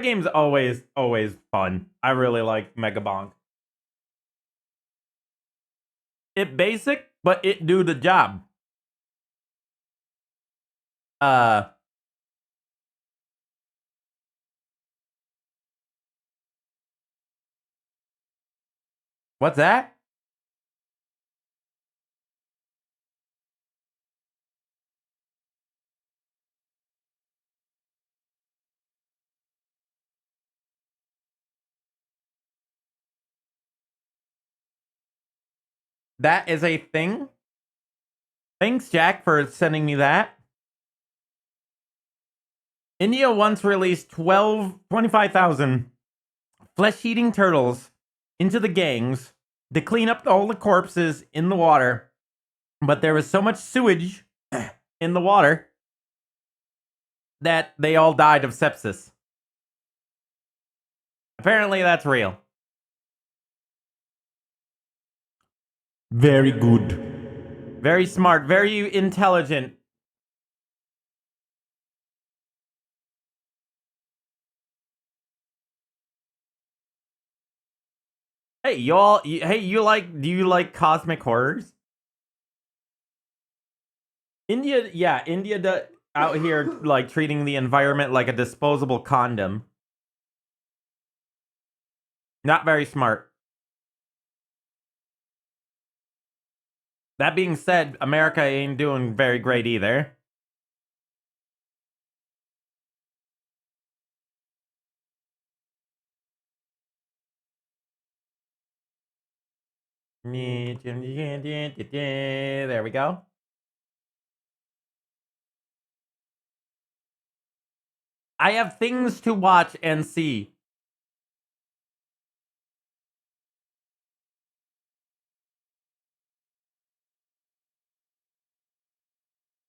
game's always fun. I really like Mega Bonk. It basic, but it do the job. What's that? That is a thing? Thanks, Jack, for sending me that. India once released 25,000 flesh-eating turtles into the gangs to clean up all the corpses in the water. But there was so much sewage in the water that they all died of sepsis. Apparently, that's real. Very good. Very smart. Very intelligent. Hey, y'all. Hey, do you like cosmic horrors? India out here like treating the environment like a disposable condom. Not very smart. That being said, America ain't doing very great either. There we go. I have things to watch and see.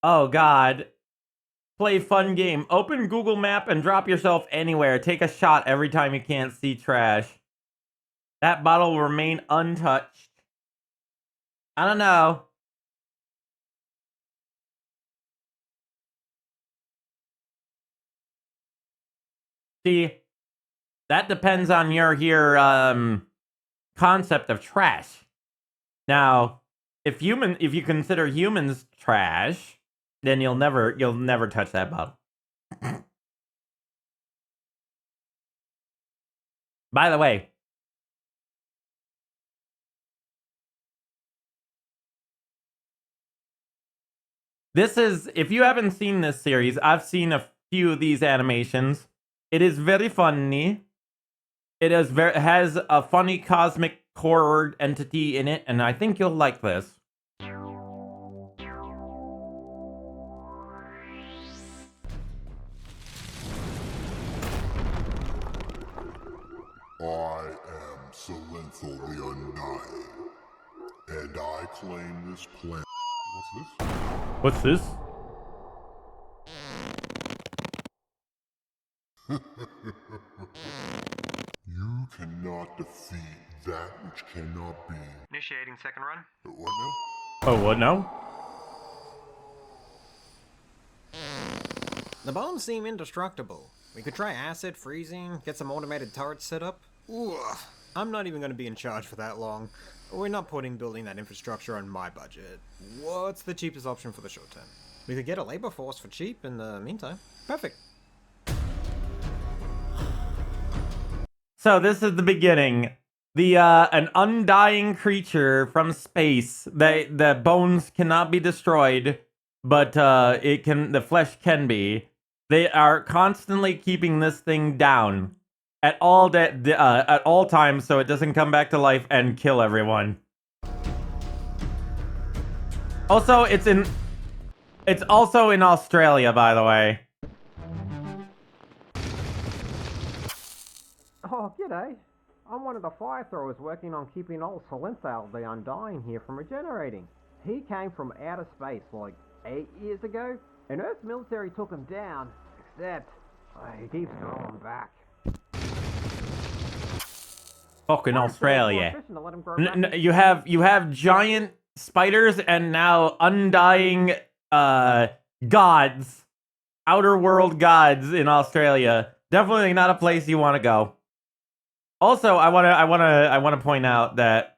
Oh, God. Play fun game. Open Google Map and drop yourself anywhere. Take a shot every time you can't see trash. That bottle will remain untouched. I don't know. See, that depends on your concept of trash. Now, if you consider humans trash, then you'll never touch that bottle. By the way, this is, if you haven't seen this series, I've seen a few of these animations. It is very funny. It has a funny cosmic horror entity in it, and I think you'll like this. I am Salenthal the Undying, and I claim this planet. What's this? You cannot defeat that which cannot be. Initiating second run. What now? Oh, what now? The bombs seem indestructible. We could try acid freezing, get some automated turrets set up. Ugh. I'm not even going to be in charge for that long. We're not putting building that infrastructure on my budget. What's the cheapest option for the short term? We could get a labor force for cheap in the meantime. Perfect. So this is the beginning. An undying creature from space. The bones cannot be destroyed, but the flesh can be. They are constantly keeping this thing down at all times, so it doesn't come back to life and kill everyone. Also, it's also in Australia, by the way. Oh, g'day. I'm one of the fire throwers working on keeping old Salenthal the Undying here from regenerating. He came from outer space like 8 years ago, and Earth's military took him down, except he keeps going back. Fucking Australia. You have giant spiders and now undying gods, outer world gods in Australia Definitely not a place you want to go. Also, I wanna point out that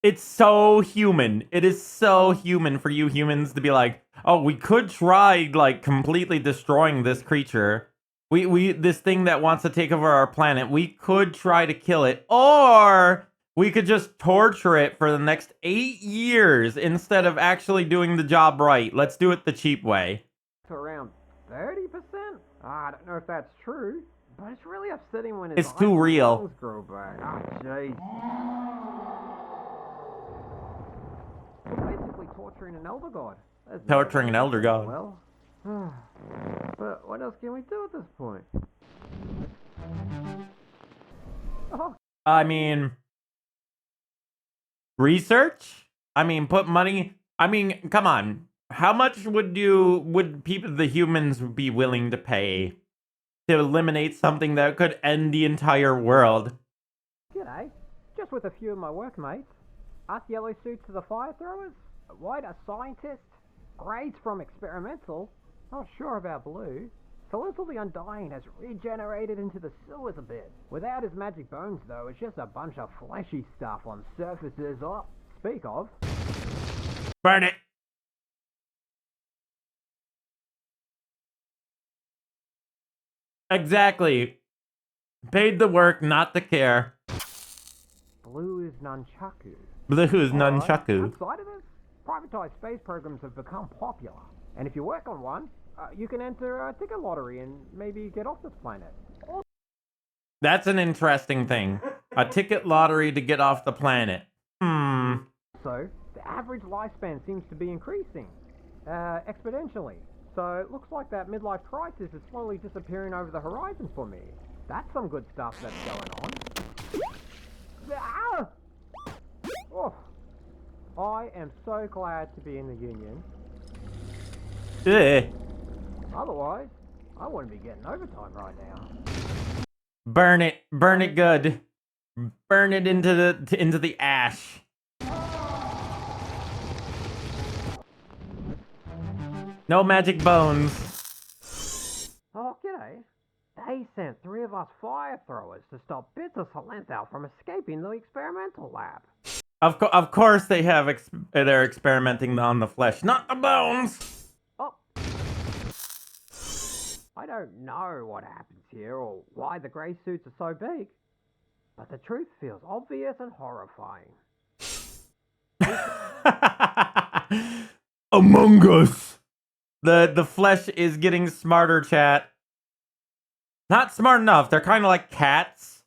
it's so human. It is so human for you humans to be like, oh, we could try like completely destroying this creature. We this thing that wants to take over our planet. We could try to kill it, or we could just torture it for the next 8 years instead of actually doing the job right. Let's do it the cheap way. To around 30%? I don't know if that's true, but it's really upsetting when his It's too real. lungs grow back. Ah, jeez. We're basically torturing an elder god. There's no Torturing an elder god. Well, but what else can we do at this point? Oh, I mean, research? I mean, put money. I mean, come on. How much would the humans be willing to pay to eliminate something that could end the entire world? g'day. Just with a few of my workmates. Us yellow suits are the fire throwers. White are scientists. Grey's from experimental. Not sure about blue. Celestial the Undying has regenerated into the sewers a bit. Without his magic bones though, it's just a bunch of fleshy stuff on surfaces. Oh, speak of. Burn it. Exactly. Paid the work, not the care. Blue is nunchaku. Blue is nunchaku. Outside of this, privatized space programs have become popular. And if you work on one, you can enter a ticket lottery and maybe get off this planet. That's an interesting thing. A ticket lottery to get off the planet. So, the average lifespan seems to be increasing. Exponentially. So, it looks like that midlife crisis is slowly disappearing over the horizon for me. That's some good stuff that's going on. Ah! Oh, I am so glad to be in the Union. Ugh. Otherwise, I wouldn't be getting overtime right now. Burn it. Burn it good. Burn it into the ash. No magic bones. Oh, g'day. They sent 3 of us fire throwers to stop bits of Salenthal from escaping the experimental lab. Of course they have they're experimenting on the flesh, not the bones. Oh. I don't know what happens here or why the grey suits are so big, but the truth feels obvious and horrifying. Among Us. The flesh is getting smarter, chat. Not smart enough. They're kind of like cats,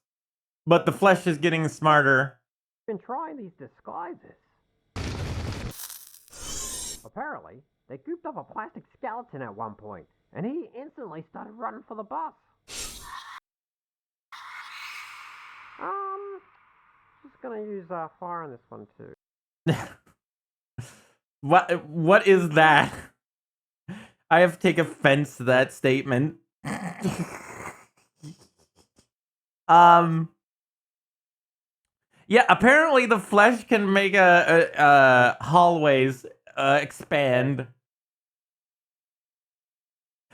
but the flesh is getting smarter. Been trying these disguises. Apparently, they gooped up a plastic skeleton at one point, and he instantly started running for the bus. Just gonna use fire on this one too. What is that? I have to take offense to that statement. Yeah, apparently the flesh can make hallways expand.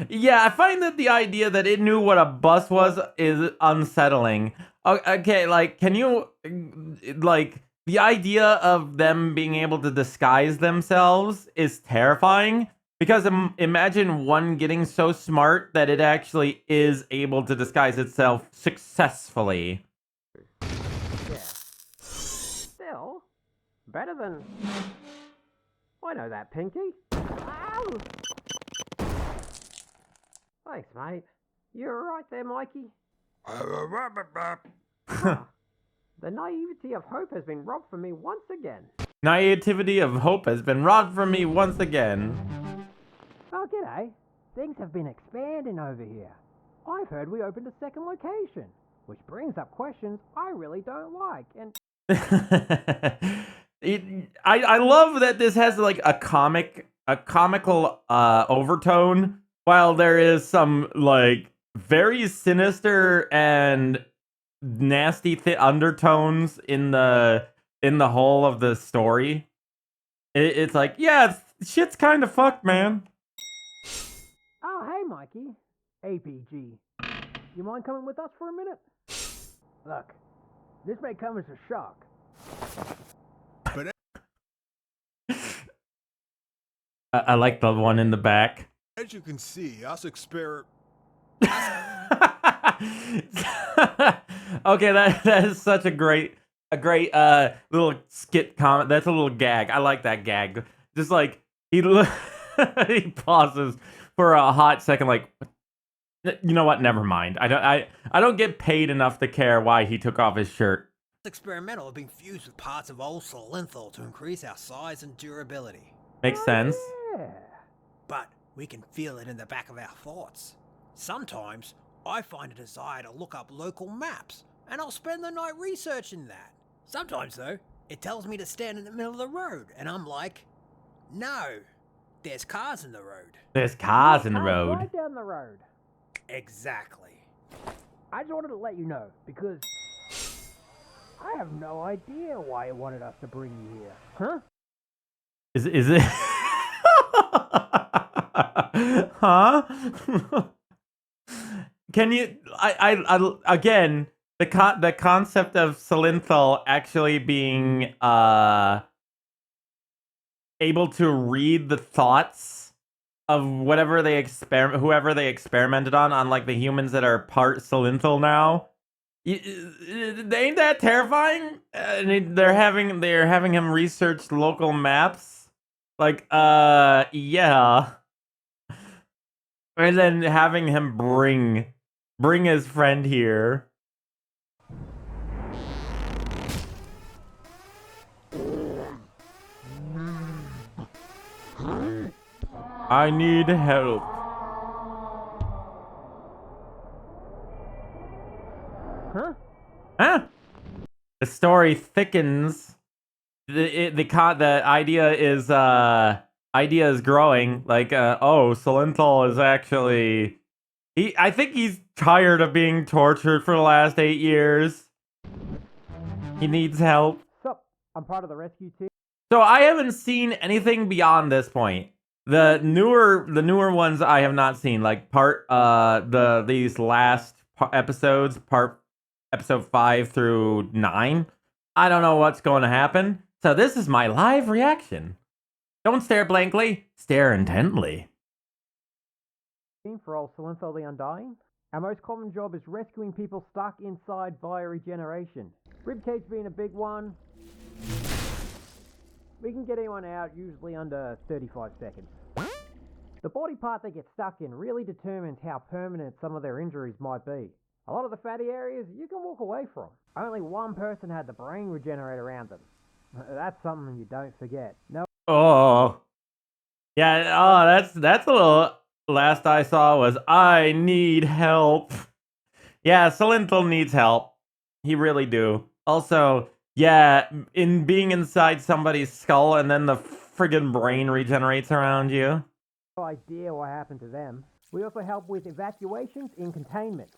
Yeah, I find that the idea that it knew what a bus was is unsettling. Okay, like, can you, like, the idea of them being able to disguise themselves is terrifying. Because imagine one getting so smart that it actually is able to disguise itself successfully. Yeah. Still, better than... I know that, Pinky. Ow! Thanks, mate. You alright there, Mikey? The naivety of hope has been robbed from me once again. Naivety of hope has been robbed from me once again. Oh, g'day. Things have been expanding over here. I've heard we opened a second location, which brings up questions I really don't like, and... I love that this has like a comical overtone, while there is some like very sinister and nasty undertones in the whole of the story. It's like, yeah, shit's kind of fucked, man. Oh, hey, Mikey. APG. You mind coming with us for a minute? Look, this may come as a shock. I like the one in the back. As you can see, us exper... Okay, that is such a great little skit comment. That's a little gag. I like that gag. Just like he he pauses for a hot second, like, you know what? Never mind. I don't get paid enough to care why he took off his shirt. Experimental are being fused with parts of old Salinthal to increase our size and durability. Makes sense. Yeah. But we can feel it in the back of our thoughts. Sometimes I find a desire to look up local maps, and I'll spend the night researching that. Sometimes, though, it tells me to stand in the middle of the road, and I'm like, no, there's cars in the road. There's cars in the Come road. Right down the road. Exactly. I just wanted to let you know, because I have no idea why you wanted us to bring you here. Huh? Is it? Huh? Can you? I again, the concept of Salinthal actually being able to read the thoughts of whoever they experimented on like the humans that are part Salinthal now. Ain't that terrifying? They're having him research local maps. Like, yeah. And then having him bring his friend here. I need help. Huh? Huh? The story thickens. The idea is growing. Like, oh, Salinthal is actually I think he's tired of being tortured for the last 8 years. He needs help. Sup? I'm part of the rescue team. So I haven't seen anything beyond this point. The newer ones I have not seen, like these last episodes, episode 5 through 9. I don't know what's going to happen. So this is my live reaction. Don't stare blankly, stare intently. For old Salinthal the Undying. Our most common job is rescuing people stuck inside via regeneration. Ribcage being a big one. We can get anyone out usually under 35 seconds. The body part they get stuck in really determines how permanent some of their injuries might be. A lot of the fatty areas you can walk away from. Only one person had the brain regenerate around them. That's something you don't forget. No. Oh. Yeah, oh, that's a little... Last I saw was, I need help. Yeah, Salinthal needs help. He really do. Also, yeah, in being inside somebody's skull and then the friggin' brain regenerates around you. No idea what happened to them. We also help with evacuations in containment.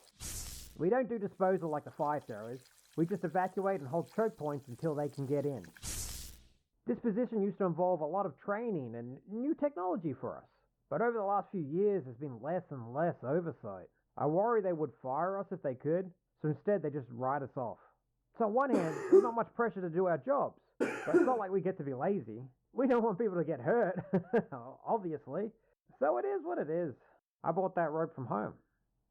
We don't do disposal like the fire throwers. We just evacuate and hold choke points until they can get in. This position used to involve a lot of training and new technology for us. But over the last few years, there's been less and less oversight. I worry they would fire us if they could, so instead they just write us off. So on one hand, there's not much pressure to do our jobs, but it's not like we get to be lazy. We don't want people to get hurt, obviously. So it is what it is. I bought that rope from home.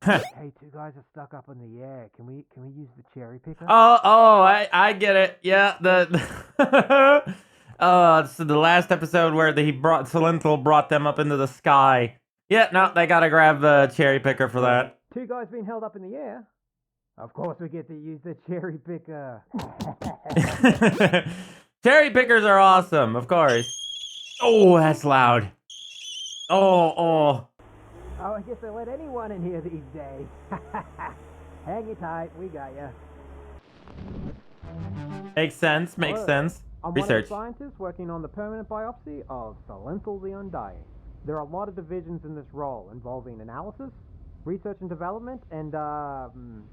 Hey, two guys are stuck up in the air. Can we use the cherry picker? Oh, I get it. Yeah, it's the last episode where Salinthal brought them up into the sky. Yeah, no, they gotta grab the cherry picker for that. Two guys being held up in the air. Of course we get to use the cherry picker. Cherry pickers are awesome, of course. Oh, that's loud. Oh. Oh, I guess they let anyone in here these days. Hang it tight, we got ya. Makes sense. I'm Research. one of the scientists working on the permanent biopsy of Salinthal the Undying. There are a lot of divisions in this role involving analysis, research and development, and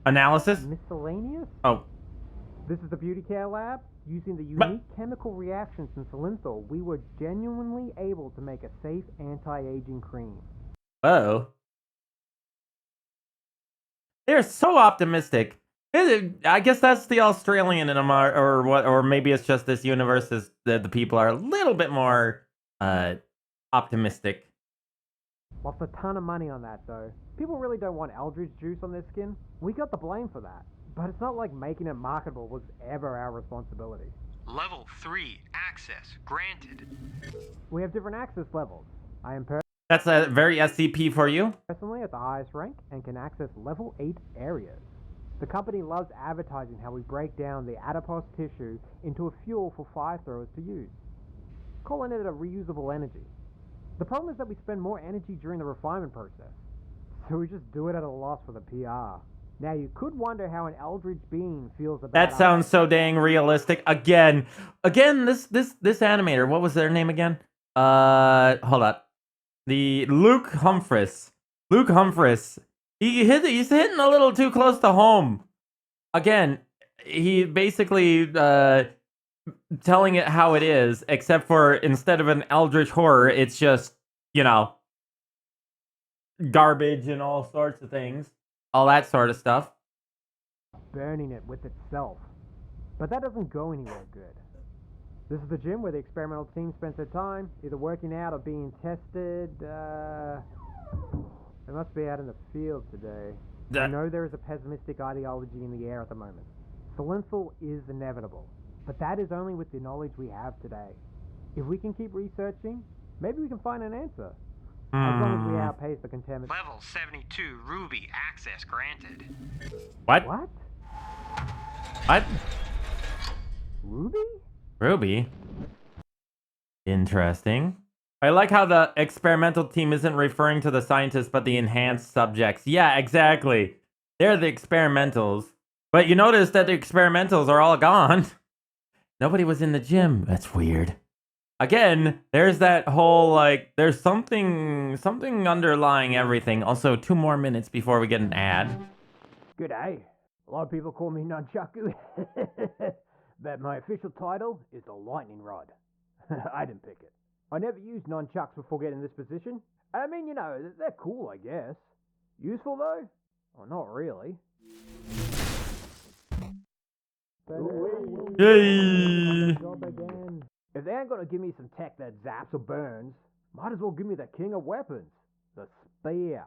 Analysis? miscellaneous. Oh. This is the beauty care lab. Using the unique chemical reactions in Salinthal, we were genuinely able to make a safe anti-aging cream. Oh. They're so optimistic. I guess that's the Australian in them, or what, or maybe it's just this universe is that the people are a little bit more optimistic. Lost a ton of money on that, though. People really don't want Eldritch juice on their skin. We got the blame for that. But it's not like making it marketable was ever our responsibility. Level 3 access granted. We have different access levels. I am That's a very SCP for you. personally at the highest rank and can access level 8 areas. The company loves advertising how we break down the adipose tissue into a fuel for fire throwers to use, calling it a reusable energy. The problem is that we spend more energy during the refinement process, so we just do it at a loss for the PR. Now you could wonder how an eldritch being feels about That sounds so dang realistic. Again, this animator, what was their name again? Hold up. The Luke Humphreys. Luke Humphreys. He's hitting a little too close to home. Again, he basically telling it how it is, except for instead of an eldritch horror, it's just, you know, garbage and all sorts of things. All that sort of stuff. burning it with itself. But that doesn't go anywhere good. This is the gym where the experimental team spends their time, either working out or being tested. They must be out in the field today. I know there is a pessimistic ideology in the air at the moment. Salinthal is inevitable, but that is only with the knowledge we have today. If we can keep researching, maybe we can find an answer. As long as we outpace the contaminant. Level 72 Ruby access granted. What? What? What? Ruby? Ruby? Interesting. I like how the experimental team isn't referring to the scientists, but the enhanced subjects. Yeah, exactly. They're the experimentals. But you notice that the experimentals are all gone. Nobody was in the gym. That's weird. Again, there's that whole, like, there's something underlying everything. Also, 2 more minutes before we get an ad. G'day. A lot of people call me Nunchaku, but my official title is the Lightning Rod. I didn't pick it. I never used nunchucks before getting this position. I mean, you know, they're cool, I guess. Useful, though? Well, not really. Yay! Job again. If they ain't gonna give me some tech that zaps or burns, might as well give me the king of weapons, the spear.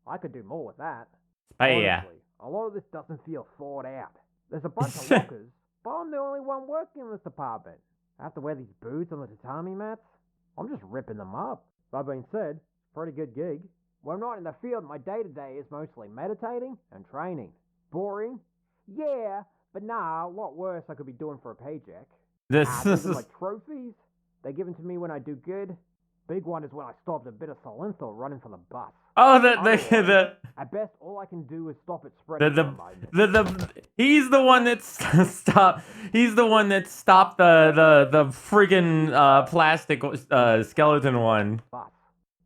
I could do more with that. Spear. Honestly, a lot of this doesn't feel thought out. There's a bunch of lockers, but I'm the only one working in this department. I have to wear these boots on the tatami mats. I'm just ripping them up. That being said, pretty good gig. When I'm not in the field, my day-to-day is mostly meditating and training. Boring? Yeah, but nah, a lot worse I could be doing for a paycheck. This These are is... my trophies. They're given to me when I do good. Big one is when I stopped a bit of Salinthal running for the bus. Oh, At best, all I can do is stop it spreading. he's the one that stopped. He's the one that stopped the friggin' plastic skeleton one. Bus.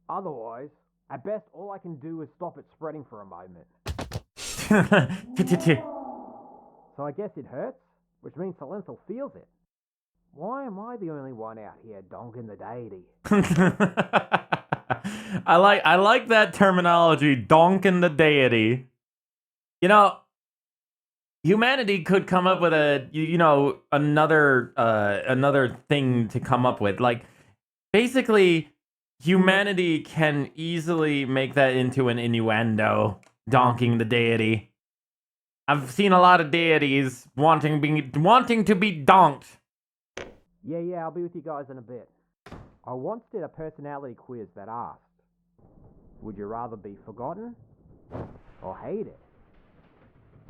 Otherwise, at best, all I can do is stop it spreading for a moment. So I guess it hurts, which means Salinthal feels it. Why am I the only one out here donking the deity? I like that terminology, donking the deity. You know, humanity could come up with another thing to come up with. Like, basically, humanity can easily make that into an innuendo, donking the deity. I've seen a lot of deities wanting to be donked. Yeah, I'll be with you guys in a bit. I once did a personality quiz that asked, would you rather be forgotten or hated?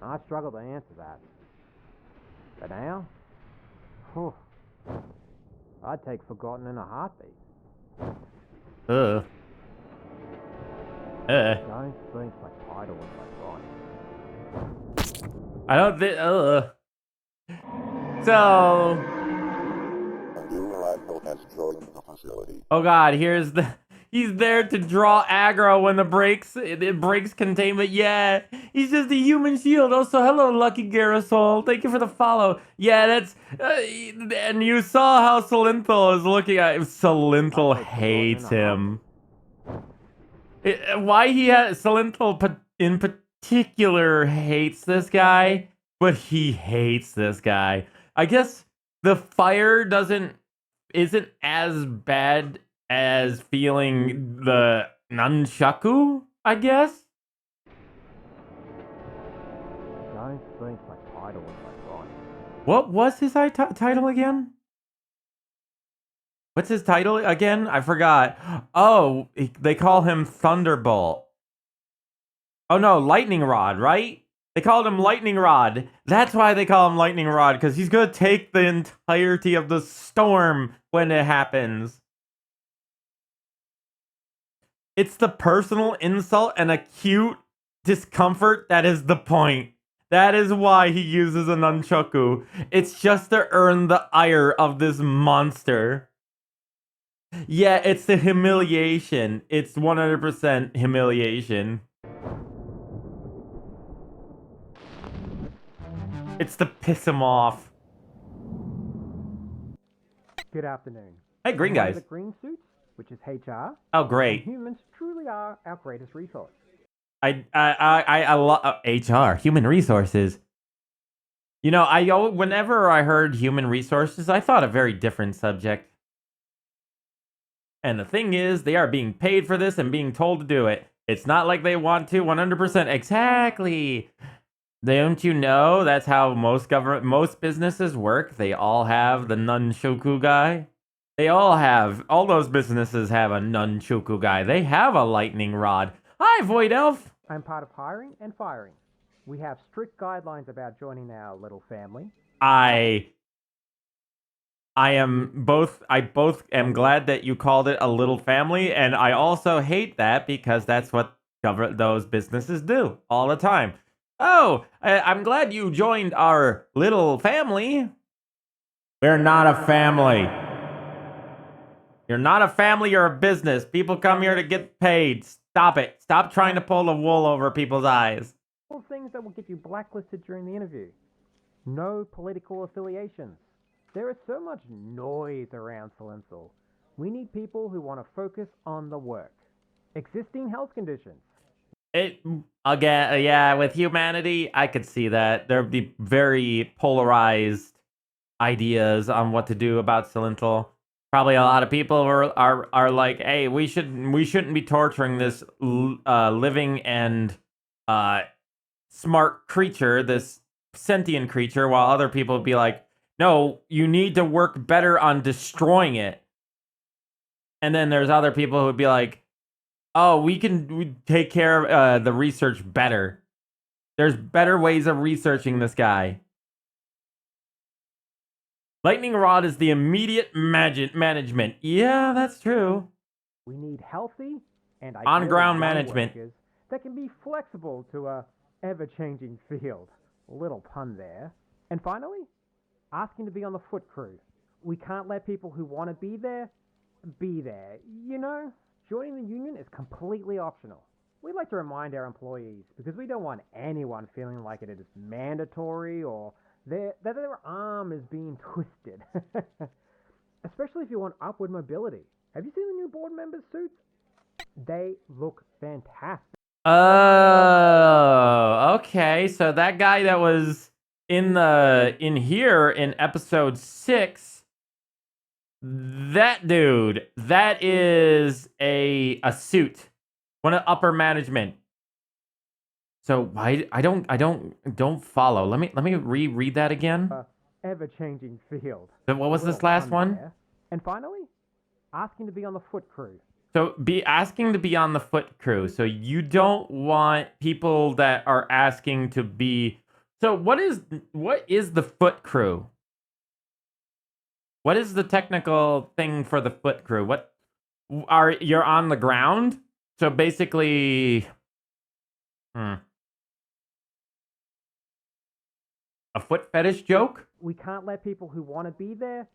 I struggled to answer that. But now, I'd take forgotten in a heartbeat. Don't Don't think my title was like right. I don't think. So. Oh God! He's there to draw aggro when it breaks containment. Yeah, he's just a human shield. Also, hello, Lucky Garrisol. Thank you for the follow. Yeah, that's and you saw how Salinthal is looking at him. Salinthal hates him. Why he has Salinthal in particular hates this guy, but he hates this guy. I guess the fire isn't as bad as feeling the nunchaku, I guess. Don't think my title was like right. What was his title again? What's his title again? I forgot. Oh, they call him Thunderbolt. Oh no, Lightning Rod, right? They called him Lightning Rod. That's why they call him Lightning Rod, because he's gonna take the entirety of the storm when it happens. It's the personal insult and acute discomfort that is the point. That is why he uses a nunchaku. It's just to earn the ire of this monster. Yeah, it's the humiliation. It's 100% humiliation. It's to piss him off. Good afternoon. Hey, green One of guys. the green suits, which is HR. Oh, And great. humans truly are our greatest resource. I love HR, human resources. You know, whenever I heard human resources, I thought a very different subject. And the thing is, they are being paid for this and being told to do it. It's not like they want to 100%. Exactly. Don't you know that's how most businesses work? They all have the nunchaku guy. All those businesses have a nunchaku guy. They have a lightning rod. Hi, Void Elf. I'm part of hiring and firing. We have strict guidelines about joining our little family. I both am glad that you called it a little family, and I also hate that because that's what those businesses do all the time. Oh, I'm glad you joined our little family. We're not a family. You're not a family, you're a business. People come here to get paid. Stop it. Stop trying to pull the wool over people's eyes. All things that will get you blacklisted during the interview. No political affiliations. There is so much noise around Silenthal. We need people who want to focus on the work. Existing health conditions. Yeah, with humanity, I could see that. There'd be very polarized ideas on what to do about Silenthal. Probably a lot of people are like, hey, we shouldn't be torturing this living and smart creature, this sentient creature, while other people would be like, no, you need to work better on destroying it. And then there's other people who would be like, oh, we take care of the research better. There's better ways of researching this guy. Lightning Rod is the immediate management. Yeah, that's true. We need healthy and on-ground young management workers that can be flexible to a ever-changing field. Little pun there. And finally, asking to be on the foot crew. We can't let people who want to be there. You know, joining the union is completely optional. We'd like to remind our employees because we don't want anyone feeling like it is mandatory or that their arm is being twisted. Especially if you want upward mobility. Have you seen the new board members' suits? They look fantastic. Oh, okay. So that guy that was in here in episode 6, that dude, that is a suit. One of upper management. So why I don't follow. Let me reread that again. Ever-changing field. What was this last one? There. And finally, asking to be on the foot crew. So be asking to be on the foot crew. So you don't want people that are asking to be. So what is the foot crew? What is the technical thing for the foot crew? You're on the ground? So basically, a foot fetish joke? We can't let people who want to be there.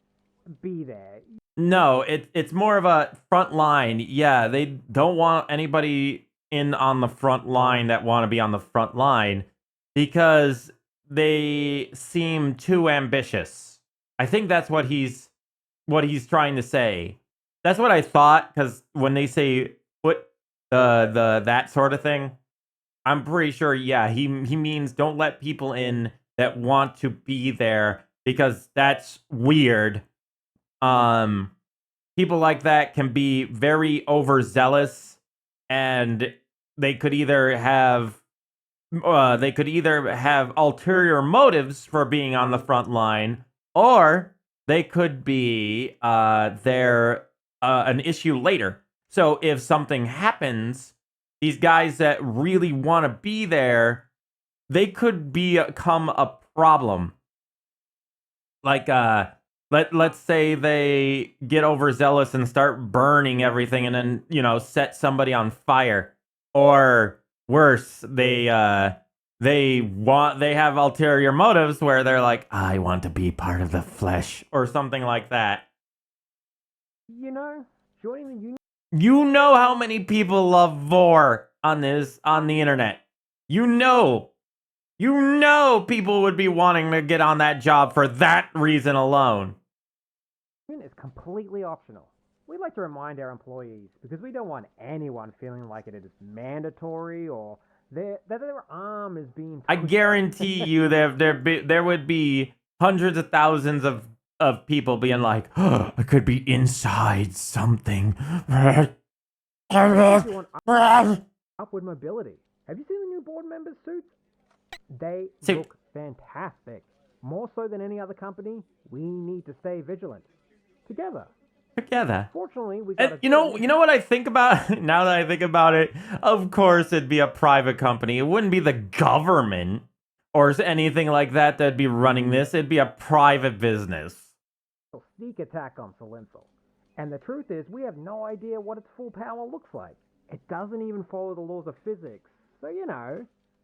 No, it's more of a front line. Yeah, they don't want anybody in on the front line that want to be on the front line because they seem too ambitious. I think that's what he's trying to say. That's what I thought, because when they say foot, the that sort of thing, I'm pretty sure, yeah, he means don't let people in that want to be there because that's weird. People like that can be very overzealous, and they could either have ulterior motives for being on the front line, or they could be they're an issue later. So if something happens, these guys that really want to be there, they could become a problem. Like let's say they get overzealous and start burning everything and then, set somebody on fire. Or worse, they have ulterior motives where they're like, I want to be part of the flesh or something like that. You know, joining the union. You know how many people love vor on the internet. You know people would be wanting to get on that job for that reason alone. Is completely optional. We like to remind our employees because we don't want anyone feeling like it is mandatory or that their arm is being. I guarantee you there would be hundreds of thousands of people being like, oh, I could be inside something. Upward mobility. Have you seen the new board members' suits? They look fantastic. More so than any other company, we need to stay vigilant. Together. Fortunately, we got you know what I think about now that I think about it? Of course it'd be a private company. It wouldn't be the government or anything like that that'd be running this. It'd be a private business. Sneak attack on Salenthal. And the truth is, we have no idea what its full power looks like. It doesn't even follow the laws of physics. So,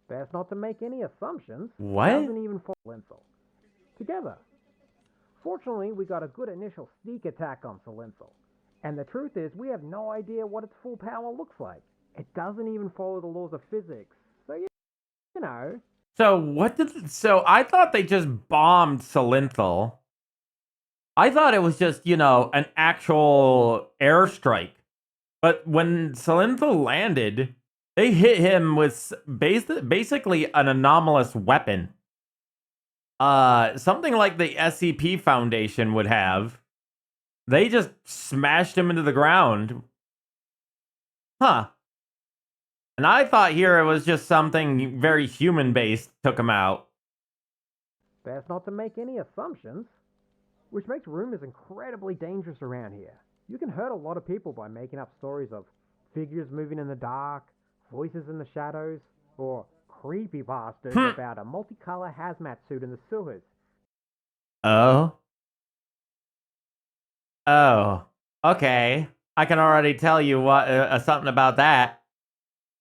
best not to make any assumptions. What? It doesn't even follow Salenthal. Together. Fortunately, we got a good initial sneak attack on Salenthal. And the truth is, we have no idea what its full power looks like. It doesn't even follow the laws of physics. So, So I thought they just bombed Salenthal. I thought it was just, an actual airstrike. But when Salenthal landed, they hit him with basically an anomalous weapon. Something like the SCP Foundation would have. They just smashed him into the ground. Huh. And I thought here it was just something very human-based took him out. Best not to make any assumptions. Which makes rumors incredibly dangerous around here. You can hurt a lot of people by making up stories of figures moving in the dark, voices in the shadows, or creepypastas about a multicolor hazmat suit in the sewers. Oh, okay. I can already tell you something about that.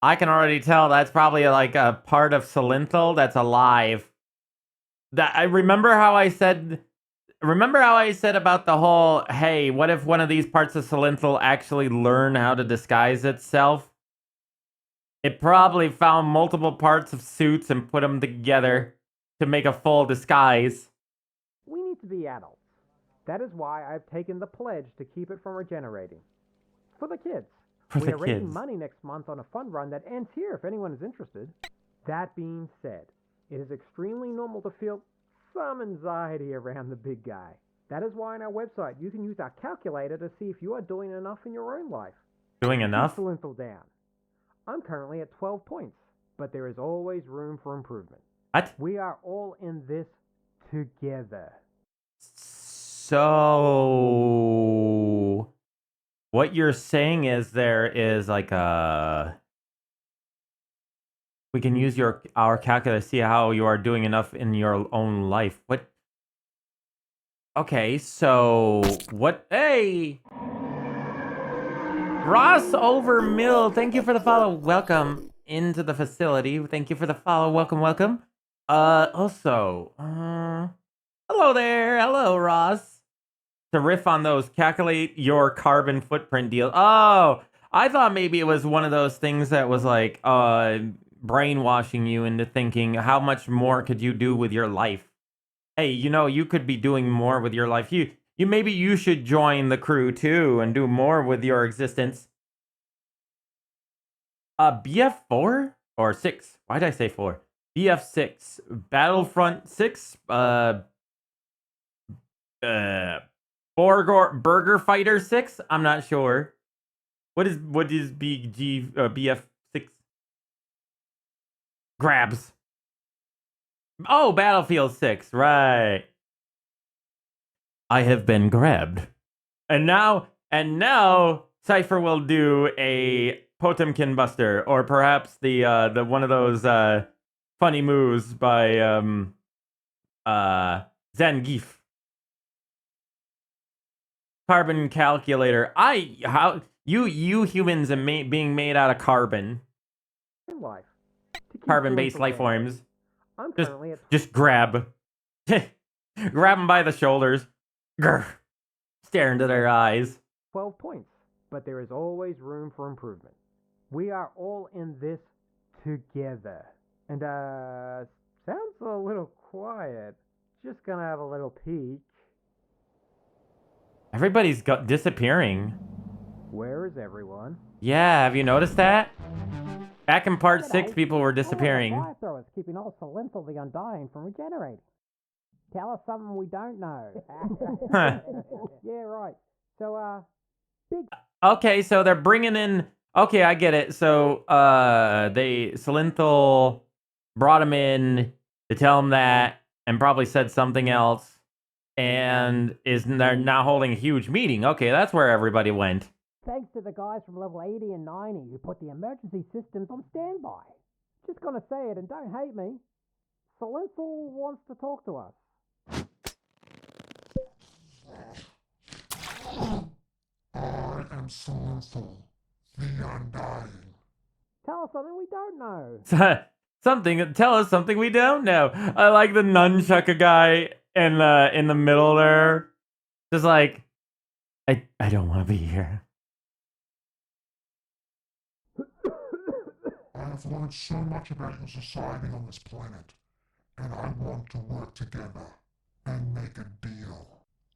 I can already tell that's probably like a part of Salenthal that's alive. I remember how I said about the whole, hey, what if one of these parts of Salenthal actually learn how to disguise itself? It probably found multiple parts of suits and put them together to make a full disguise. We need to be adults. That is why I've taken the pledge to keep it from regenerating. For the kids. We are raising money next month on a fund run that ends here if anyone is interested. That being said, it is extremely normal to feel some anxiety around the big guy. That is why on our website you can use our calculator to see if you are doing enough in your own life. Doing enough? Keep Salenthal down. I'm currently at 12 points, but there is always room for improvement. What? We are all in this together. So, what you're saying is there is like we can use our calculator to see how you are doing enough in your own life. What? Okay, so what? Hey, Ross Overmill, thank you for the follow. Welcome into the facility. Thank you for the follow. Welcome. Also, hello there. Hello, Ross. To riff on those, calculate your carbon footprint deal. Oh, I thought maybe it was one of those things that was like, brainwashing you into thinking how much more could you do with your life. Hey, you could be doing more with your life. Maybe you should join the crew too and do more with your existence. BF4? or 6. Why did I say 4? BF6, Battlefront 6, Burger Fighter 6. I'm not sure. What is BF6? Grabs. Oh, Battlefield 6, right. I have been grabbed. And now Cypher will do a Potemkin Buster, or perhaps the one of those funny moves by Zangief. Carbon calculator. You humans are being made out of carbon. life. To keep Carbon-based doing life for them. forms. I'm currently at Just grab. Grab them by the shoulders. Grr. Stare into their eyes. 12 points, but there is always room for improvement. We are all in this together. And, sounds a little quiet. Just gonna have a little peek. Everybody's disappearing. Where is everyone? Yeah, have you noticed that? Back in part 6, people were All of the disappearing. flamethrowers keeping all Salenthal the Undying from regenerating. Tell us something we don't know. Yeah, right. So, Okay, so they're bringing in... Okay, I get it. So, Salenthal brought him in to tell him that, and probably said something else, and they're now holding a huge meeting. Okay, that's where everybody went. thanks to the guys from level 80 and 90 who put the emergency systems on standby. Just gonna say it and don't hate me. Salenthal wants to talk to us. I am Salenthal, the Undying. Tell us something we don't know. Tell us something we don't know. I like the nunchuck guy in the middle there. Just like, I don't want to be here. I have learned so much about your society on this planet, and I want to work together and make a deal.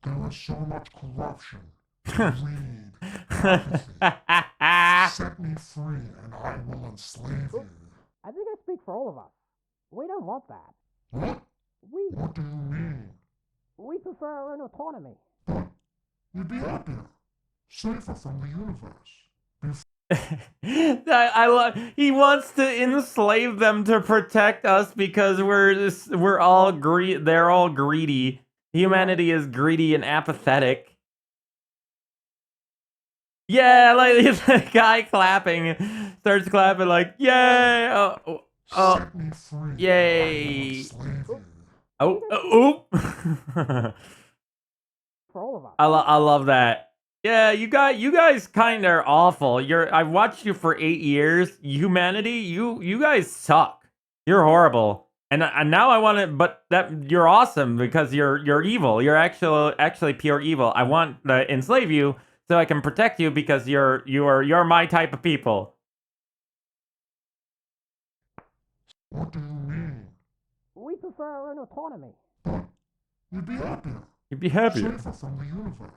There is so much corruption, greed, apathy. Set me free and I will enslave you. I think I speak for all of us. We don't want that. What? What do you mean? We prefer our own autonomy. But you'd be happier, safer from the universe. He wants to enslave them to protect us because we're all they're all greedy. Humanity is greedy and apathetic. Yeah, like the guy clapping starts clapping like, yay! Oh, Set me free. yay! I will enslave you. Oh. For all of us. I love that. Yeah, you guys kind of are awful. I've watched you for 8 years. Humanity, you guys suck. You're horrible. And now I want to, but you're awesome because you're evil. You're actually pure evil. I want to enslave you so I can protect you because you're my type of people. What do you mean? We prefer our own autonomy. But you'd be happier, You'd be happier. safer from the universe.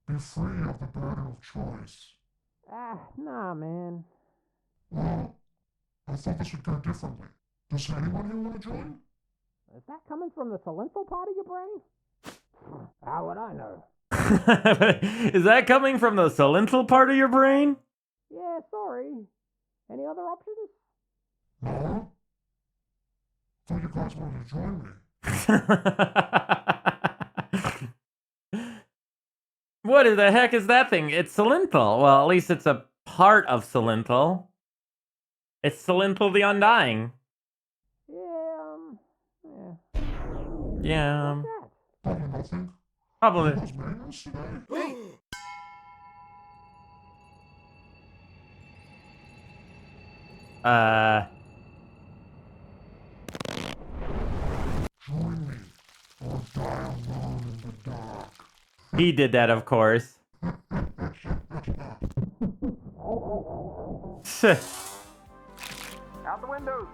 Be free of the burden of choice. Nah, man. Well, I thought this would go differently. Does anyone here want to join? Is that coming from the Salenthal part of your brain? How would I know? Is that coming from the Salenthal part of your brain? Yeah, sorry. Any other options? No? Thought you guys wanted to join me. What the heck is that thing? It's Salenthal. Well, at least it's a part of Salenthal. It's Salenthal the Undying. Yeah. What's that? Probably nothing. Probably. Those manuals today? Join me, or die alone in the dark. He did that, of course. Out the windows.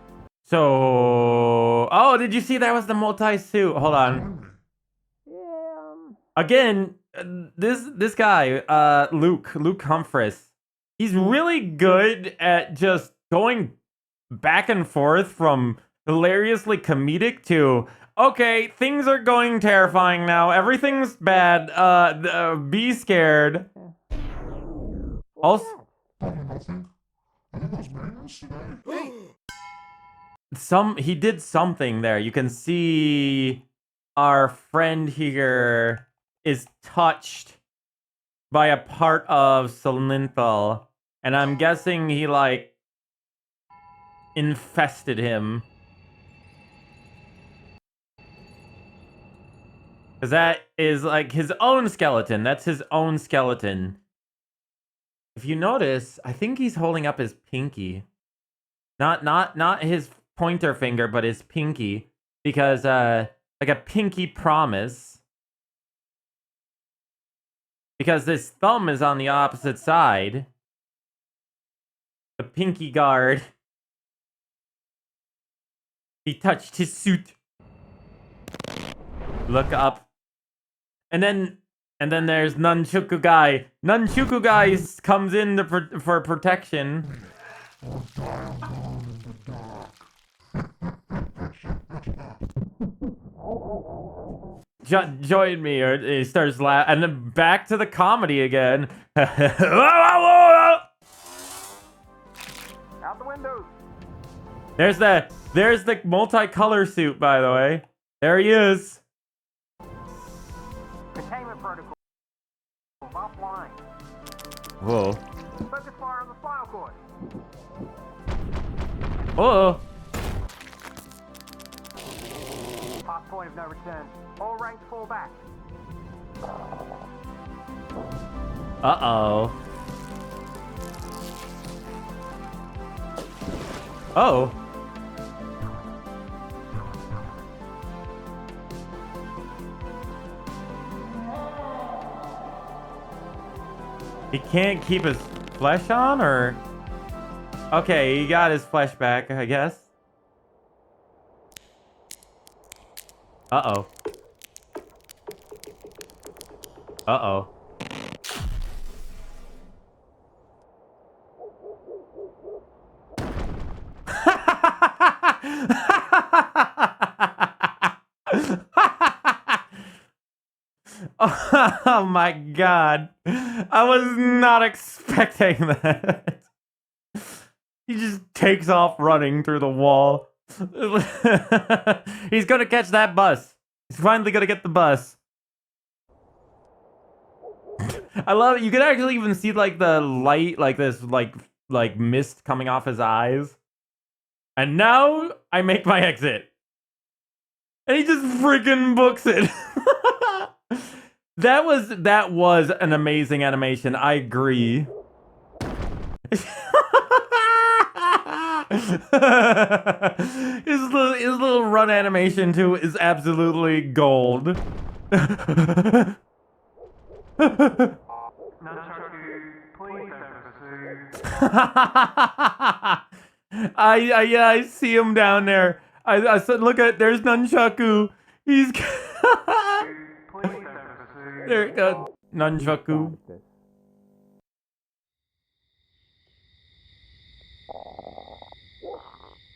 So, oh, did you see that was the multi-suit? Hold on. Join me. Again, this guy, Luke Humphreys, he's really good at just going back and forth from hilariously comedic to okay, things are going terrifying now. Everything's bad. Be scared. Also, Probably nothing. I think those maintenance today. he did something there. You can see our friend here is touched by a part of Solinthal, and I'm guessing he like infested him. Because that is like his own skeleton. That's his own skeleton. If you notice, I think he's holding up his pinky. Not his pointer finger, but his pinky. Because like a pinky promise. Because this thumb is on the opposite side. The pinky guard. He touched his suit. Look up. And then there's Nunchuku Guy. Nunchuku Guy comes in for protection. Or die alone in the dark. Join me, or he starts laughing, and then back to the comedy again. Out the windows. There's the multicolor suit, by the way. There he is. Containment protocol. Offline. Whoa. Focus fire on the spinal cord. Whoa. Past point of no return. All ranks fall back. Uh-oh. Oh. He can't keep his flesh on, or? Okay, he got his flesh back, I guess. Uh-oh. Uh-oh. Oh my god. I was not expecting that. He just takes off running through the wall. He's gonna catch that bus. He's finally gonna get the bus. I love it. You can actually even see like the light, like this like mist coming off his eyes. And now I make my exit. And he just freaking books it. That was an amazing animation. I agree. his little run animation too is absolutely gold. Nunchuku, please don't pursue. I see him down there. I said, look at, there's Nunchuku. He's Please don't pursue. there. Nunchuku.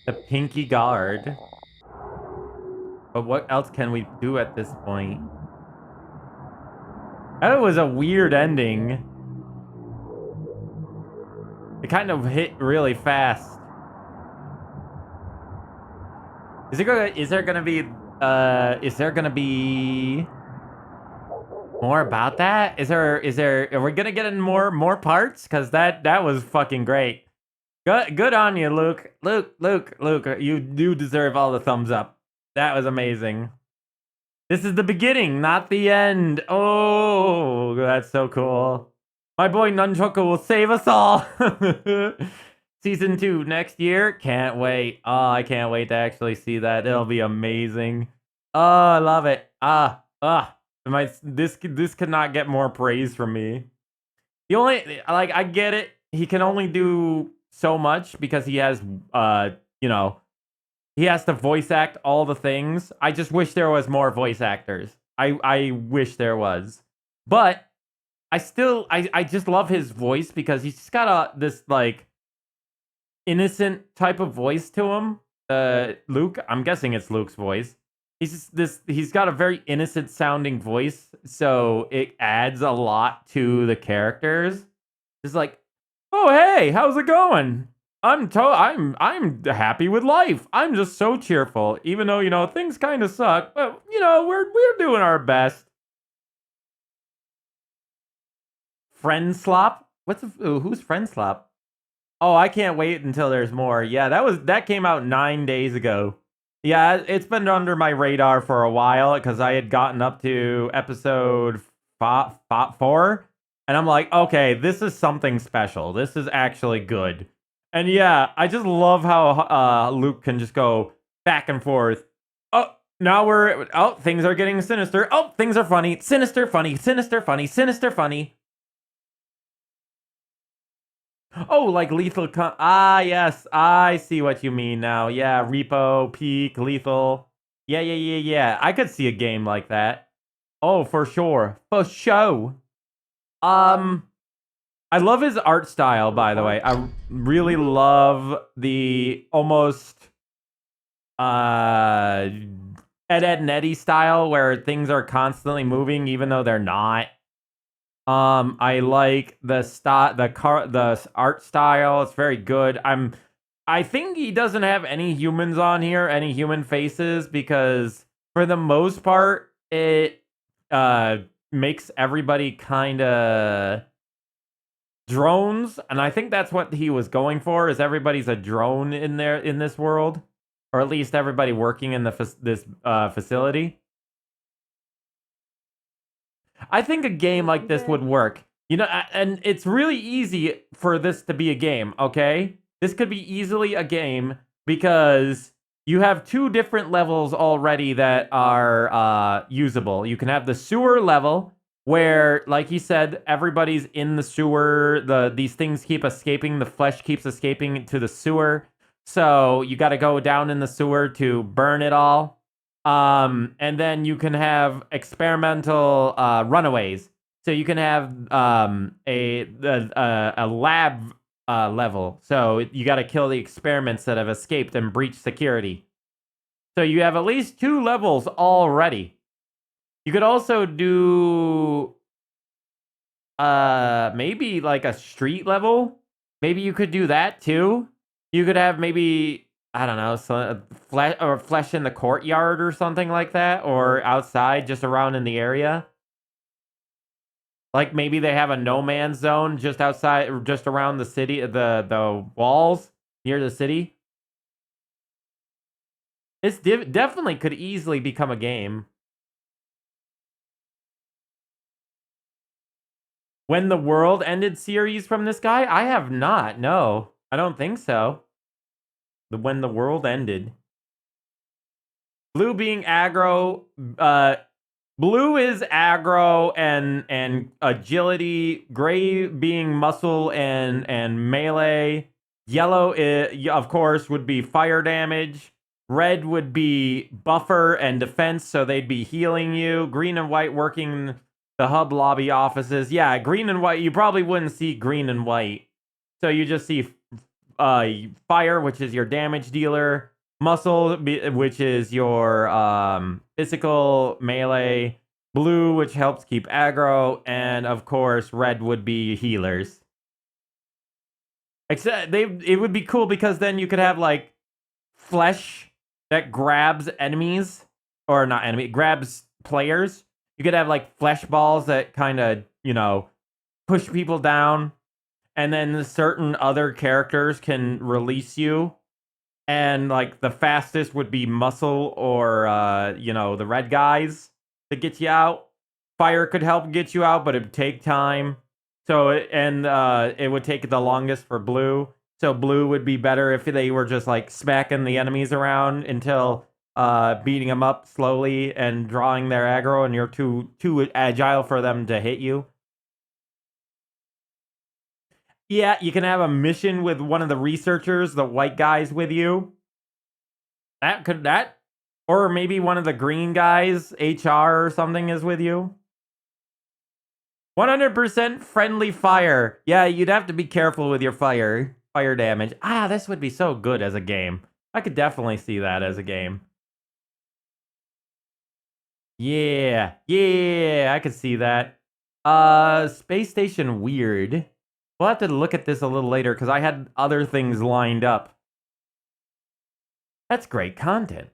The pinky guard. But what else can we do at this point? That was a weird ending. It kind of hit really fast. Is there gonna be more about that? Are we gonna get in more parts? Cause that was fucking great. Good on you, Luke. Luke, you do deserve all the thumbs up. That was amazing. This is the beginning, not the end. Oh, that's so cool. My boy Nunchuku will save us all. Season 2 next year. Can't wait. Oh, I can't wait to actually see that. It'll be amazing. Oh, I love it. This could not get more praise from me. The only, like, I get it. He can only do so much because he has, he has to voice act all the things. I just wish there was more voice actors. I wish there was. But I just love his voice because he's just got this, like, innocent type of voice to him. Luke, I'm guessing it's Luke's voice. He's got a very innocent sounding voice, so it adds a lot to the characters. It's like, oh hey, how's it going? I'm happy with life. I'm just so cheerful, even though things kind of suck, but we're doing our best. Friend slop? Who's friend slop? Oh, I can't wait until there's more. Yeah, that came out 9 days ago. Yeah, it's been under my radar for a while because I had gotten up to episode 4, and I'm like, okay, this is something special. This is actually good. And yeah, I just love how Luke can just go back and forth. Oh, now things are getting sinister. Oh, things are funny. Sinister, funny, sinister, funny, sinister, funny. Oh, like lethal. Yes, I see what you mean now. Yeah, repo, peak, lethal. Yeah. I could see a game like that. Oh, for sure, for show. I love his art style, by the way. I really love the almost Ed and Eddie style where things are constantly moving even though they're not. I like the art style. It's very good. I think he doesn't have any humans on here, any human faces, because for the most part, it makes everybody kind of drones, and I think that's what he was going for. Is everybody's a drone in this world, or at least everybody working in this facility. I think a game like this would work. And it's really easy for this to be a game, okay? This could be easily a game because you have 2 different levels already that are usable. You can have the sewer level where, like he said, everybody's in the sewer. These things keep escaping. The flesh keeps escaping to the sewer. So you got to go down in the sewer to burn it all. And then you can have experimental runaways. So you can have a lab level. So you got to kill the experiments that have escaped and breached security. So you have at least 2 levels already. You could also do maybe like a street level. Maybe you could do that too. You could have maybe, I don't know, flesh in the courtyard or something like that, or outside, just around in the area. Like maybe they have a no man's zone just outside, or just around the city, the walls near the city. This definitely could easily become a game. When the World Ended series from this guy? I have not. No, I don't think so. When the World Ended. Blue being aggro. Blue is aggro and agility. Gray being muscle and melee. Yellow, of course, would be fire damage. Red would be buffer and defense, so they'd be healing you. Green and white working the hub lobby offices. Yeah, green and white. You probably wouldn't see green and white. So you just see fire, which is your damage dealer. Muscle, which is your physical melee. Blue, which helps keep aggro. And of course, red would be healers. Except it would be cool because then you could have like flesh that grabs enemies. Or not enemy, grabs players. You could have like flesh balls that kind of, push people down. And then certain other characters can release you. And like the fastest would be muscle or, the red guys to get you out. Fire could help get you out, but it would take time. So, it would take the longest for blue. So blue would be better if they were just like smacking the enemies around until beating them up slowly and drawing their aggro, and you're too agile for them to hit you. Yeah, you can have a mission with one of the researchers, the white guys with you. Or maybe one of the green guys, HR or something, is with you. 100% friendly fire. Yeah, you'd have to be careful with your fire. fire damage. Ah, this would be so good as a game. I could definitely see that as a game. Yeah, yeah, I could see that. Space station weird. We'll have to look at this a little later because I had other things lined up. That's great content.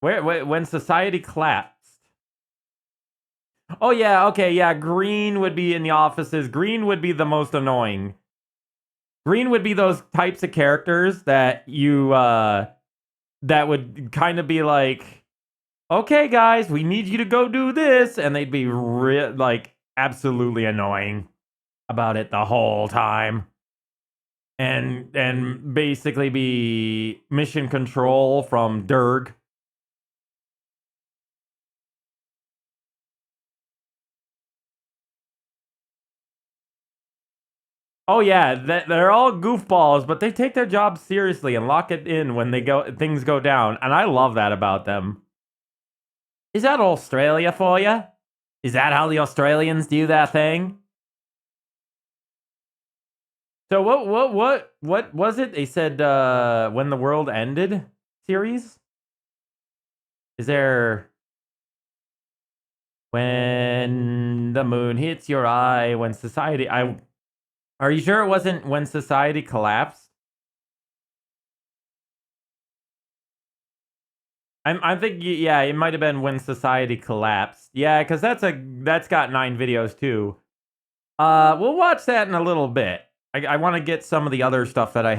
When society collapsed. Oh yeah, okay, yeah. Green would be in the offices. Green would be the most annoying. Green would be those types of characters that you that would kind of be like, okay, guys, we need you to go do this, and they'd be like absolutely annoying about it the whole time, and basically be mission control from Derg. Oh yeah, they're all goofballs, but they take their job seriously and lock it in when things go down, and I love that about them. Is that Australia for you? Is that how the Australians do that thing? So what was it? They said when the world ended series? Is there when the moon hits your eye, when society are you sure it wasn't when society collapsed? I think yeah, it might have been when society collapsed. Yeah, because that's got 9 videos too. We'll watch that in a little bit. I want to get some of the other stuff that I